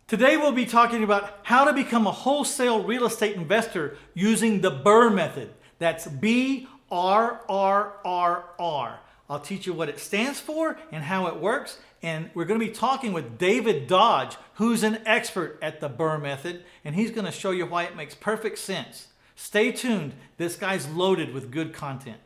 Today we'll be talking about how to become a wholesale real estate investor using the BRRRR method. That's BRRRR. I'll teach you what it stands for and how it works. And we're going to be talking with David Dodge, who's an expert at the BRRRR method, and he's going to show you why it makes perfect sense. Stay tuned. This guy's loaded with good content.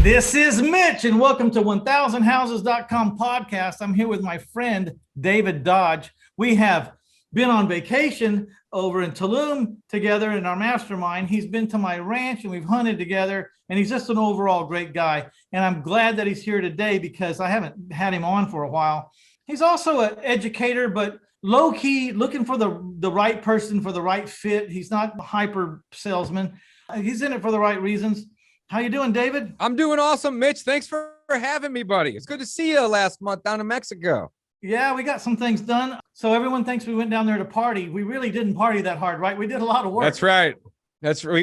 This is Mitch, and welcome to 1000houses.com podcast. I'm here with my friend, David Dodge. We have been on vacation over in Tulum together in our mastermind. He's been to my ranch, and we've hunted together, and he's just an overall great guy. And I'm glad that he's here today because I haven't had him on for a while. He's also an educator, but low-key, looking for the right person for the right fit. He's not a hyper salesman. He's in it for the right reasons. How you doing, David? I'm doing awesome, Mitch. Thanks for having me, buddy. It's good to see you last month down in Mexico. Yeah, we got some things done. So everyone thinks we went down there to party. We really didn't party that hard, right? We did a lot of work. That's right.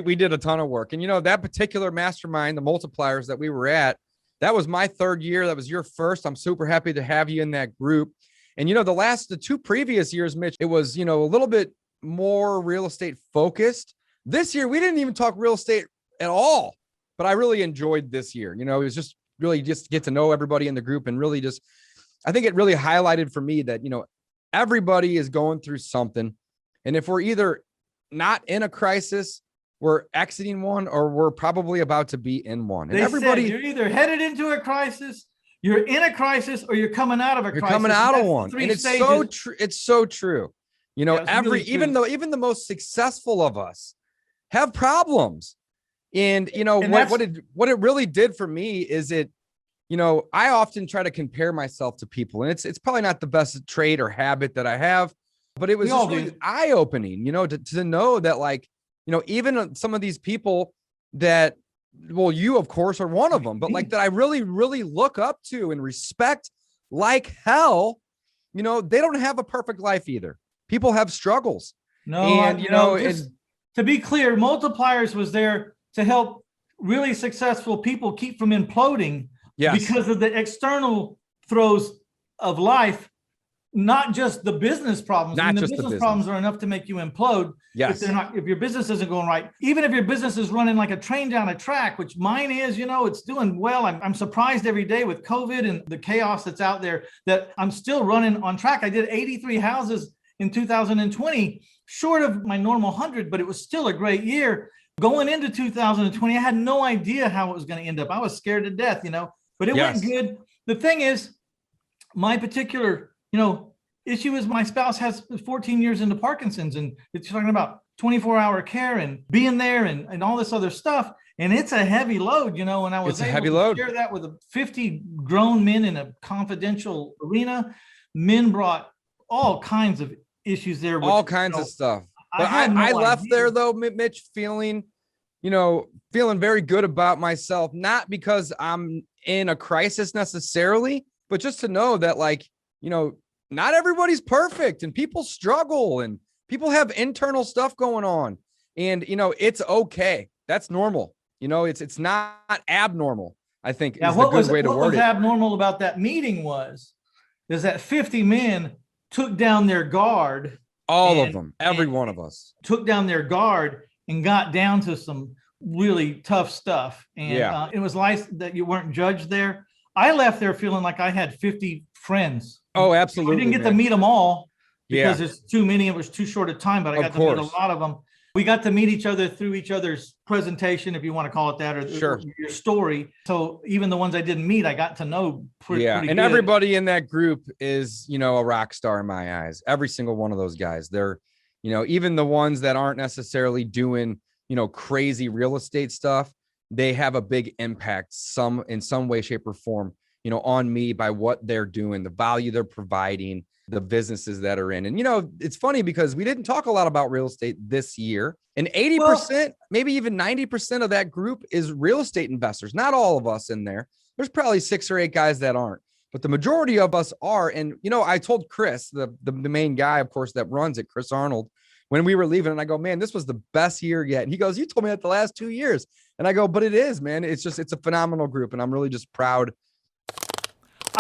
We did a ton of work. And, you know, that particular mastermind, the multipliers that we were at, that was my third year. That was your first. I'm super happy to have you in that group. And, you know, the two previous years, Mitch, it was, you know, a little bit more real estate focused. This year, we didn't even talk real estate at all. But I really enjoyed this year. You know, it was just really just get to know everybody in the group and really just, I think it really highlighted for me that, you know, everybody is going through something. And if we're either not in a crisis, we're exiting one, or we're probably about to be in one. And everybody, you're either headed into a crisis, you're in a crisis, or you're coming out of a crisis. You're coming out of one. And it's so true. It's so true. You know, really even the most successful of us have problems. And, you know, what it really did for me is it, you know, I often try to compare myself to people, and it's probably not the best trait or habit that I have, but it was just really eye-opening, you know, to know that, like, you know, even some of these people that, well, you of course are one of them, but like that I really, really look up to and respect like hell, you know, they don't have a perfect life either. People have struggles. No, and you know, to be clear, Multipliers was there to help really successful people keep from imploding because of the external throes of life, not just the business problems. The business problems are enough to make you implode. Yes. If your business isn't going right, even if your business is running like a train down a track, which mine is, you know, it's doing well. I'm surprised every day with COVID and the chaos that's out there that I'm still running on track. I did 83 houses in 2020, short of my normal 100, but it was still a great year. Going into 2020, I had no idea how it was going to end up. I was scared to death, you know, but it went good. The thing is, my particular, you know, issue is my spouse has 14 years into Parkinson's, and it's talking about 24-hour care and being there and all this other stuff. And it's a heavy load, you know, and I was able to share that with 50 grown men in a confidential arena. Men brought all kinds of issues there. All kinds of stuff. But I left there though, Mitch, feeling very good about myself, not because I'm in a crisis necessarily, but just to know that, like, you know, not everybody's perfect and people struggle and people have internal stuff going on, and, you know, it's okay. That's normal. You know, it's not abnormal, I think is the good way to word it. What was abnormal about that meeting is that 50 men took down their guard. All of them, every one of us took down their guard and got down to some really tough stuff. And it was nice that you weren't judged there. I left there feeling like I had 50 friends. Oh, absolutely. I didn't get to meet them all because there's too many. It was too short a time, but I got to meet a lot of them. We got to meet each other through each other's presentation, if you want to call it that, or your story. So even the ones I didn't meet, I got to know pretty good. Everybody in that group is, you know, a rock star in my eyes. Every single one of those guys. They're, you know, even the ones that aren't necessarily doing, you know, crazy real estate stuff, they have a big impact in some way, shape, or form, you know, on me by what they're doing, the value they're providing, the businesses that are in. And, you know, it's funny because we didn't talk a lot about real estate this year, and 80%, maybe even 90% of that group is real estate investors. Not all of us in there. There's probably 6 or 8 guys that aren't, but the majority of us are. And, you know, I told Chris, the main guy, of course, that runs it, Chris Arnold, when we were leaving. And I go, man, this was the best year yet. And he goes, you told me that the last 2 years. And I go, but it is, man. It's a phenomenal group. And I'm really just proud.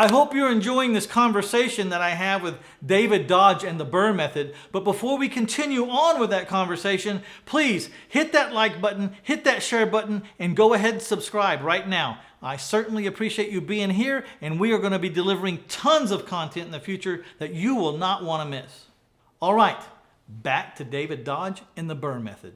I hope you're enjoying this conversation that I have with David Dodge and the BRRRR method. But before we continue on with that conversation, please hit that like button, hit that share button, and go ahead and subscribe right now. I certainly appreciate you being here, and we are going to be delivering tons of content in the future that you will not want to miss. All right, back to David Dodge and the BRRRR method.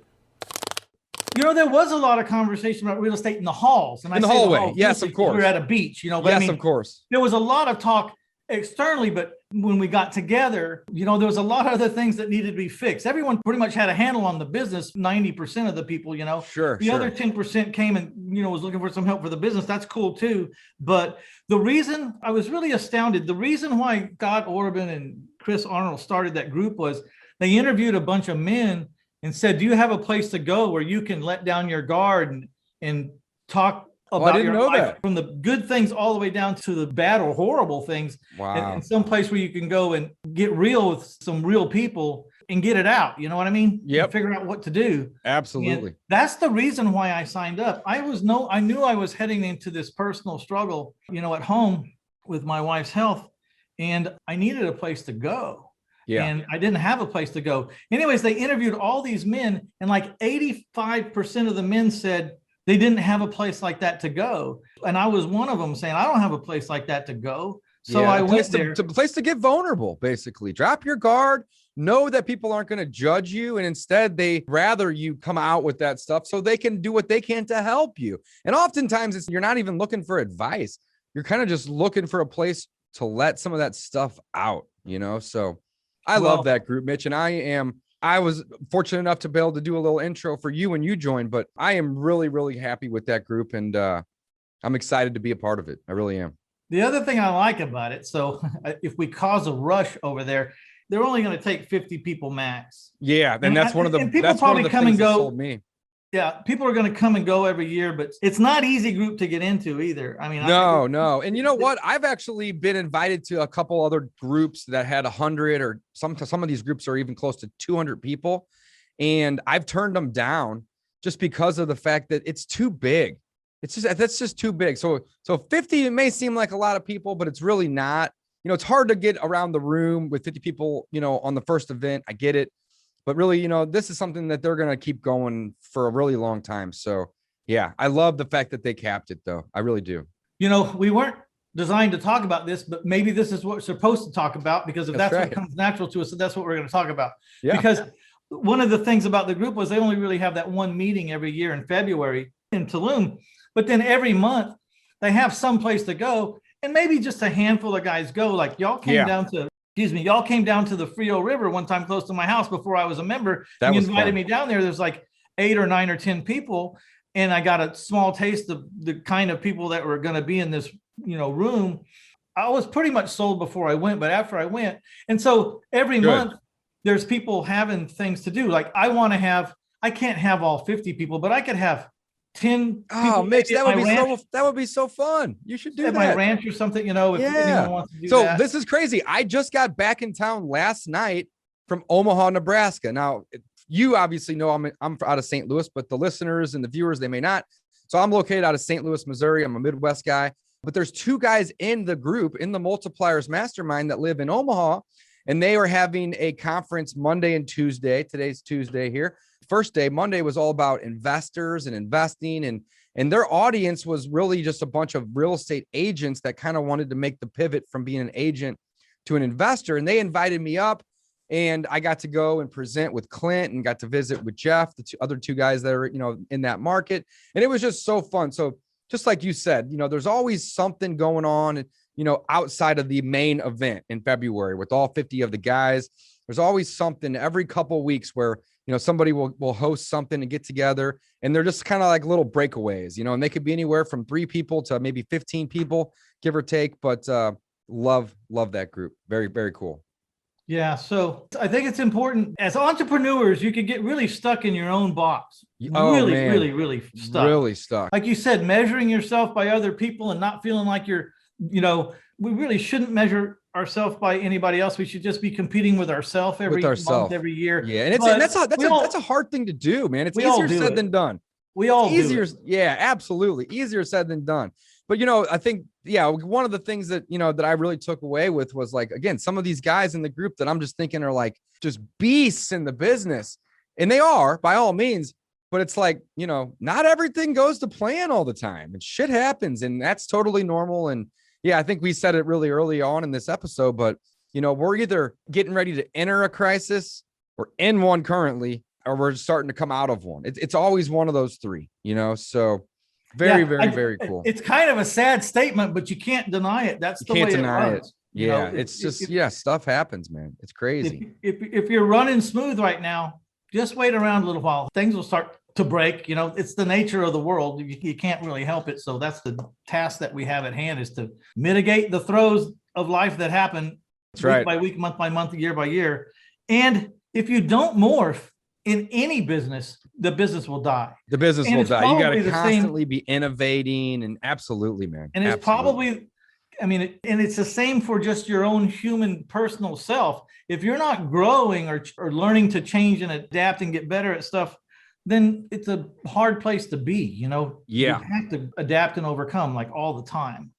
You know, there was a lot of conversation about real estate in the halls. And in the hallway. Yes, of course. We were at a beach, you know. But yes, I mean, of course. There was a lot of talk externally, but when we got together, you know, there was a lot of other things that needed to be fixed. Everyone pretty much had a handle on the business, 90% of the people, you know. Sure. The other 10% came and, you know, was looking for some help for the business. That's cool too. But the reason I was really astounded, the reason why Scott Orban and Chris Arnold started that group was they interviewed a bunch of men and said, do you have a place to go where you can let down your guard and talk about your life, from the good things all the way down to the bad or horrible things? Wow. And some place where you can go and get real with some real people and get it out. You know what I mean? Yep. And figure out what to do. Absolutely. And that's the reason why I signed up. I knew I was heading into this personal struggle, you know, at home with my wife's health, and I needed a place to go. Yeah. And I didn't have a place to go. Anyways, they interviewed all these men, and like 85% of the men said they didn't have a place like that to go. And I was one of them saying, I don't have a place like that to go. So I went there. To place to get vulnerable, basically. Drop your guard. Know that people aren't going to judge you. And instead, they rather you come out with that stuff so they can do what they can to help you. And oftentimes, you're not even looking for advice. You're kind of just looking for a place to let some of that stuff out, you know? So I love that group, Mitch. And I was fortunate enough to be able to do a little intro for you when you joined, but I am really, really happy with that group. And I'm excited to be a part of it. I really am. The other thing I like about it, so if we cause a rush over there, they're only going to take 50 people max. Yeah. And that's one of the, people probably come and go. Sold me. Yeah, people are going to come and go every year, but it's not easy group to get into either. I mean, no. And you know what? I've actually been invited to a couple other groups that had 100, or some of these groups are even close to 200 people. And I've turned them down just because of the fact that it's too big. That's just too big. So 50, it may seem like a lot of people, but it's really not. You know, it's hard to get around the room with 50 people, you know, on the first event. I get it. But really, you know, this is something that they're going to keep going for a really long time. So, yeah, I love the fact that they capped it, though. I really do. You know, we weren't designed to talk about this, but maybe this is what we're supposed to talk about, because if that's right. What comes natural to us, so that's what we're going to talk about. Yeah. Because one of the things about the group was they only really have that one meeting every year in February in Tulum. But then every month they have some place to go, and maybe just a handful of guys go. Like y'all came down to y'all came down to the Frio River one time close to my house before I was a member. You invited me down there. There's like 8 or 9 or 10 people. And I got a small taste of the kind of people that were going to be in this, you know, room. I was pretty much sold before I went, but after I went. And so every month there's people having things to do. Like I can't have all 50 people, but I could have 10. Oh, Mitch, that would be so fun. You should do that. My ranch or something, you know, if anyone wants to do that. This is crazy. I just got back in town last night from Omaha, Nebraska. Now, you obviously know I'm out of St. Louis, but the listeners and the viewers, they may not. So I'm located out of St. Louis, Missouri. I'm a Midwest guy, but there's 2 guys in the group, in the Multipliers Mastermind, that live in Omaha, and they are having a conference Monday and Tuesday. Today's Tuesday here. First day, Monday, was all about investors and investing, and their audience was really just a bunch of real estate agents that kind of wanted to make the pivot from being an agent to an investor. And they invited me up, and I got to go and present with Clint and got to visit with Jeff, the other 2 guys that are, you know, in that market. And it was just so fun. So just like you said, you know, there's always something going on, you know, outside of the main event in February with all 50 of the guys. There's always something every couple of weeks where, you know, somebody will host something and get together, and they're just kind of like little breakaways, you know, and they could be anywhere from 3 people to maybe 15 people, give or take. But love that group. Very, very cool. Yeah. So I think it's important as entrepreneurs, you could get really stuck in your own box. Really stuck. Really stuck. Like you said, measuring yourself by other people and not feeling like you're we really shouldn't measure ourselves by anybody else. We should just be competing with ourselves every month, every year. Yeah. And that's a hard thing to do, man. It's easier said than done. We all do easier. it. Yeah, absolutely. Easier said than done. But, I think, one of the things that, that I really took away with was like, again, some of these guys in the group that I'm just thinking are like just beasts in the business. And they are by all means, but it's like, not everything goes to plan all the time and shit happens, and that's totally normal. And yeah, I think we said it really early on in this episode, but we're either getting ready to enter a crisis or in one currently, or we're starting to come out of one. It's always one of those three, so very cool. It's kind of a sad statement, but you can't deny it. That's the way it runs. Yeah, it's just stuff happens, man. It's crazy. If you're running smooth right now, just wait around a little while. Things will start to break. It's the nature of the world. You can't really help it. So that's the task that we have at hand, is to mitigate the throes of life that happen week by week, month by month, year by year. And if you don't morph in any business, the business will die. The business will die. You got to constantly be innovating, and absolutely, man. And it's probably, and it's the same for just your own human personal self. If you're not growing or learning to change and adapt and get better at stuff, then it's a hard place to be. You have to adapt and overcome, like, all the time.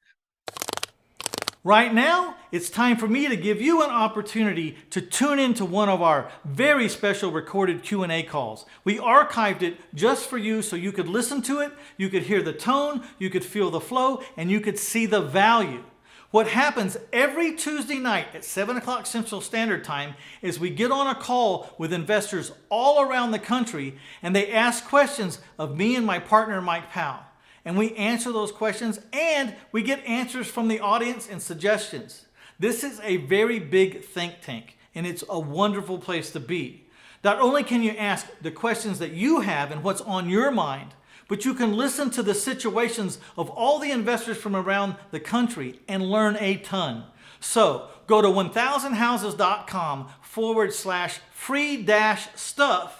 Right now, it's time for me to give you an opportunity to tune into one of our very special recorded Q&A calls. We archived it just for you so you could listen to it, you could hear the tone, you could feel the flow, and you could see the value. What happens every Tuesday night at 7 o'clock Central Standard Time is we get on a call with investors all around the country, and they ask questions of me and my partner, Mike Powell. And we answer those questions, and we get answers from the audience and suggestions. This is a very big think tank, and it's a wonderful place to be. Not only can you ask the questions that you have and what's on your mind, but you can listen to the situations of all the investors from around the country and learn a ton. So go to 1000houses.com/free-stuff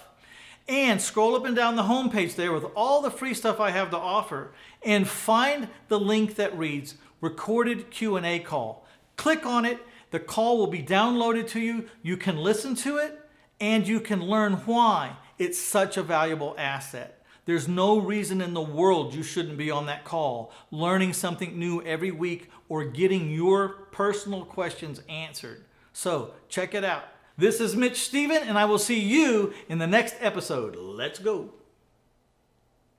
and scroll up and down the homepage there with all the free stuff I have to offer, and find the link that reads Recorded Q&A Call. Click on it. The call will be downloaded to you. You can listen to it, and you can learn why it's such a valuable asset. There's no reason in the world you shouldn't be on that call, learning something new every week or getting your personal questions answered. So check it out. This is Mitch Stephen, and I will see you in the next episode. Let's go.